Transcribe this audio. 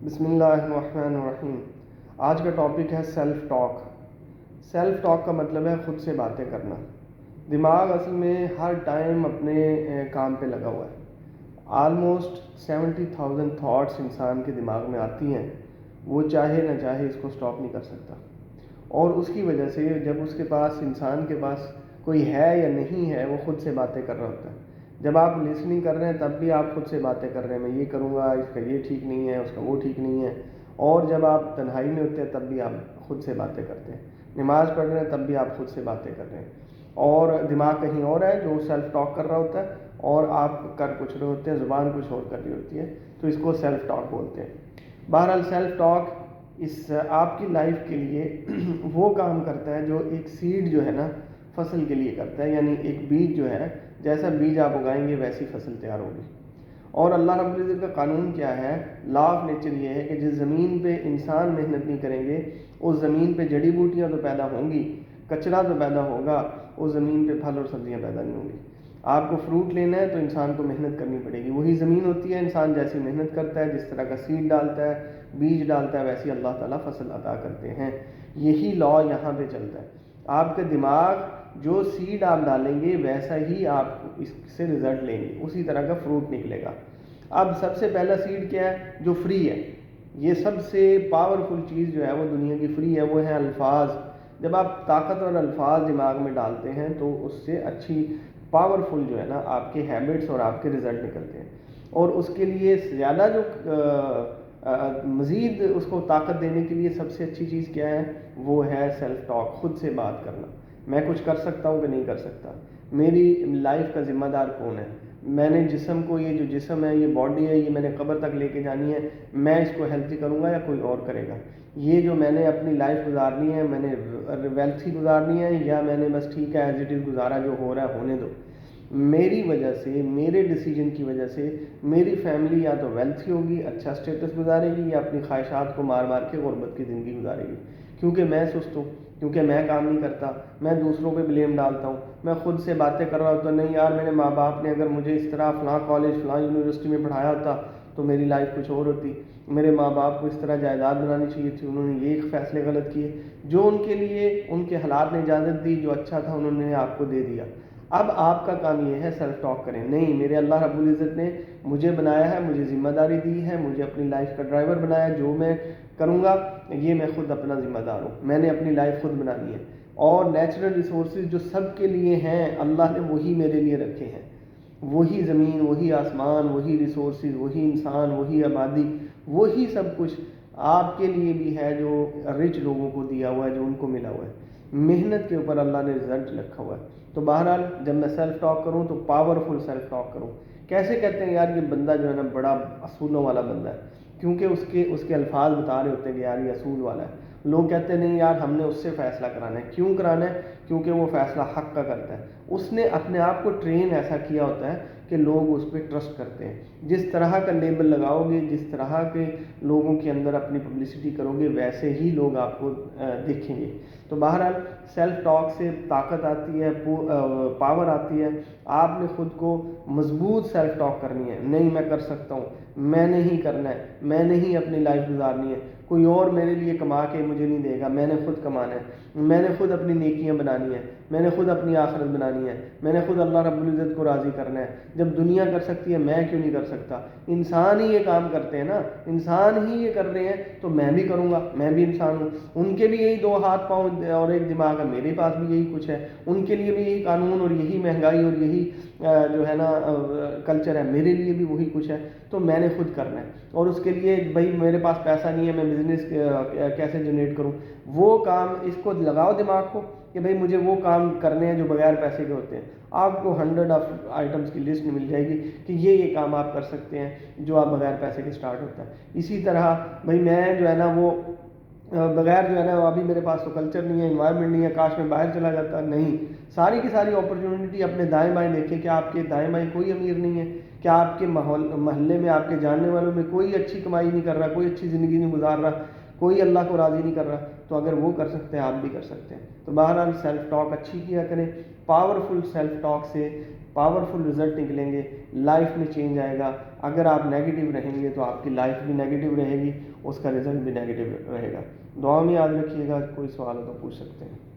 بسم اللہ الرحمن الرحیم۔ آج کا ٹاپک ہے سیلف ٹاک۔ سیلف ٹاک کا مطلب ہے خود سے باتیں کرنا۔ دماغ اصل میں ہر ٹائم اپنے کام پہ لگا ہوا ہے۔ آلموسٹ 70,000 تھاٹس انسان کے دماغ میں آتی ہیں، وہ چاہے نہ چاہے اس کو سٹاپ نہیں کر سکتا، اور اس کی وجہ سے جب اس کے پاس انسان کے پاس کوئی ہے یا نہیں ہے، وہ خود سے باتیں کر رہا ہوتا ہے۔ جب آپ لسننگ کر رہے ہیں تب بھی آپ خود سے باتیں کر رہے ہیں، میں یہ کروں گا، اس کا یہ ٹھیک نہیں ہے، اس کا وہ ٹھیک نہیں ہے۔ اور جب آپ تنہائی میں ہوتے ہیں تب بھی آپ خود سے باتیں کرتے ہیں۔ نماز پڑھ رہے ہیں تب بھی آپ خود سے باتیں کر رہے ہیں، اور دماغ کہیں اور ہے جو سیلف ٹاک کر رہا ہوتا ہے، اور آپ کر کچھ رہے ہوتے ہیں، زبان کچھ اور کر رہی ہوتی ہے، تو اس کو سیلف ٹاک بولتے ہیں۔ بہرحال سیلف ٹاک آپ کی لائف کے لیے وہ کام کرتا ہے جو ایک سیڈ جو ہے نا فصل کے لیے کرتا ہے، یعنی ایک بیج جو ہے، جیسا بیج آپ اگائیں گے ویسی فصل تیار ہوگی۔ اور اللہ رب العزت کا قانون کیا ہے، لا آف نیچر یہ ہے کہ جس زمین پہ انسان محنت نہیں کریں گے، اس زمین پہ جڑی بوٹیاں تو پیدا ہوں گی، کچرا تو پیدا ہوگا، اس زمین پہ پھل اور سبزیاں پیدا نہیں ہوں گی۔ آپ کو فروٹ لینا ہے تو انسان کو محنت کرنی پڑے گی، وہی زمین ہوتی ہے، انسان جیسی محنت کرتا ہے، جس طرح کا سیڈ ڈالتا ہے، بیج ڈالتا ہے، ویسی اللہ تعالیٰ فصل عطا کرتے ہیں۔ یہی لا یہاں پہ چلتا ہے۔ آپ کا دماغ جو سیڈ آپ ڈالیں گے ویسا ہی آپ اس سے رزلٹ لیں گے، اسی طرح کا فروٹ نکلے گا۔ اب سب سے پہلا سیڈ کیا ہے؟ جو فری ہے۔ یہ سب سے پاورفل چیز جو ہے وہ دنیا کی فری ہے، وہ ہے الفاظ۔ جب آپ طاقتور الفاظ دماغ میں ڈالتے ہیں تو اس سے اچھی پاورفل جو ہے نا آپ کے ہیبٹس اور آپ کے رزلٹ نکلتے ہیں۔ اور اس کے لیے زیادہ جو مزید اس کو طاقت دینے کے لیے سب سے اچھی چیز کیا ہے، وہ ہے سیلف ٹاک، خود سے بات کرنا۔ میں کچھ کر سکتا ہوں کہ نہیں کر سکتا، میری لائف کا ذمہ دار کون ہے، میں نے جسم کو، یہ جو جسم ہے، یہ باڈی ہے، یہ میں نے قبر تک لے کے جانی ہے، میں اس کو ہیلتھی کروں گا یا کوئی اور کرے گا، یہ جو میں نے اپنی لائف گزارنی ہے، میں نے ویلتھی گزارنی ہے، یا میں نے بس ٹھیک ہے ایز اٹ از گزارا، جو ہو رہا ہے ہونے دو۔ میری وجہ سے، میرے ڈیسیجن کی وجہ سے میری فیملی یا تو ویلتھی ہوگی، اچھا اسٹیٹس گزارے گی، یا اپنی خواہشات کو مار مار کے غربت کی زندگی گزارے گی، کیونکہ میں سست ہوں، کیونکہ میں کام نہیں کرتا، میں دوسروں پہ بلیم ڈالتا ہوں، میں خود سے باتیں کر رہا ہوتا ہوں، نہیں یار میرے ماں باپ نے اگر مجھے اس طرح فلاں کالج فلاں یونیورسٹی میں پڑھایا ہوتا تو میری لائف کچھ اور ہوتی، میرے ماں باپ کو اس طرح جائیداد بنانی چاہیے تھی، انہوں نے یہ فیصلے غلط کیے، جو ان کے لیے ان کے حالات نے اجازت دی، جو اچھا تھا انہوں نے آپ کو دے دیا۔ اب آپ کا کام یہ ہے سیلف ٹاک کریں، نہیں میرے اللہ رب العزت نے مجھے بنایا ہے، مجھے ذمہ داری دی ہے، مجھے اپنی لائف کا ڈرائیور بنایا ہے، جو میں کروں گا یہ میں خود اپنا ذمہ دار ہوں، میں نے اپنی لائف خود بنانی ہے، اور نیچرل ریسورسز جو سب کے لیے ہیں اللہ نے وہی میرے لیے رکھے ہیں، وہی زمین، وہی آسمان، وہی ریسورسز، وہی انسان، وہی آبادی، وہی سب کچھ آپ کے لیے بھی ہے جو رچ لوگوں کو دیا ہوا ہے، جو ان کو ملا ہوا ہے، محنت کے اوپر اللہ نے رزلٹ رکھا ہوا ہے۔ تو بہرحال جب میں سیلف ٹاک کروں تو پاورفل سیلف ٹاک کروں۔ کیسے کہتے ہیں یار یہ بندہ جو ہے نا بڑا اصولوں والا بندہ ہے، کیونکہ اس کے الفاظ بتا رہے ہوتے ہیں کہ یار یہ اصول والا ہے۔ لوگ کہتے ہیں نہیں یار ہم نے اس سے فیصلہ کرانا ہے، کیوں کرانا ہے؟ کیونکہ وہ فیصلہ حق کا کرتا ہے، اس نے اپنے آپ کو ٹرین ایسا کیا ہوتا ہے کہ لوگ اس پہ ٹرسٹ کرتے ہیں۔ جس طرح کا لیبل لگاؤ گے، جس طرح کے لوگوں کے اندر اپنی پبلسٹی کرو گے، ویسے ہی لوگ آپ کو دیکھیں گے۔ تو بہرحال سیلف ٹاک سے طاقت آتی ہے، پاور آتی ہے۔ آپ نے خود کو مضبوط سیلف ٹاک کرنی ہے، نہیں میں کر سکتا ہوں، میں نے ہی کرنا ہے، میں نے ہی اپنی لائف گزارنی ہے، کوئی اور میرے لیے کما کے مجھے نہیں دے گا، میں نے خود کمانا ہے، میں نے خود اپنی نیکیاں بنانی ہے، میں نے خود اپنی آخرت بنانی ہے، میں نے خود اللہ رب العزت کو راضی کرنا ہے۔ جب دنیا کر سکتی ہے میں کیوں نہیں کر سکتا؟ انسان ہی یہ کام کرتے ہیں نا، انسان ہی یہ کر رہے ہیں تو میں بھی کروں گا، میں بھی انسان ہوں، ان کے بھی یہی دو ہاتھ پاؤں اور ایک دماغ ہے، میرے پاس بھی یہی کچھ ہے، ان کے لیے بھی یہی قانون اور یہی مہنگائی اور یہی جو ہے نا کلچر ہے، میرے لیے بھی وہی کچھ ہے، تو میں نے خود کرنا ہے۔ اور اس کے لیے بھائی میرے پاس پیسہ نہیں ہے، میں بزنس کیسے جنریٹ کروں؟ وہ کام اس کو لگاؤ دماغ کو کہ بھائی مجھے وہ کام کرنے ہیں جو بغیر پیسے کے ہوتے ہیں۔ آپ کو 100 آف آئٹمس کی لسٹ مل جائے گی کہ یہ کام آپ کر سکتے ہیں جو آپ بغیر پیسے کے سٹارٹ ہوتا ہے۔ اسی طرح بھائی میں جو ہے نا وہ بغیر جو ہے نا ابھی میرے پاس تو کلچر نہیں ہے، انوائرمنٹ نہیں ہے، کاش میں باہر چلا جاتا، نہیں، ساری کی ساری اپرچونٹی اپنے دائیں بائیں دیکھیں کہ آپ کے دائیں بائیں کوئی امیر نہیں ہے، کیا آپ کے محلے میں آپ کے جاننے والوں میں کوئی اچھی کمائی نہیں کر رہا، کوئی اچھی زندگی نہیں گزار رہا، کوئی اللہ کو راضی نہیں کر رہا؟ تو اگر وہ کر سکتے ہیں آپ بھی کر سکتے ہیں۔ تو بہرحال سیلف ٹاک اچھی کیا کریں، پاورفل سیلف ٹاک سے پاورفل رزلٹ نکلیں گے، لائف میں چینج آئے گا. اگر آپ نیگیٹو رہیں گے تو آپ کی لائف بھی نیگیٹو رہے گی، اس کا رزلٹ بھی نیگیٹو رہے گا. دعا میں یاد رکھیے گا. کوئی سوال ہو تو پوچھ سکتے ہیں.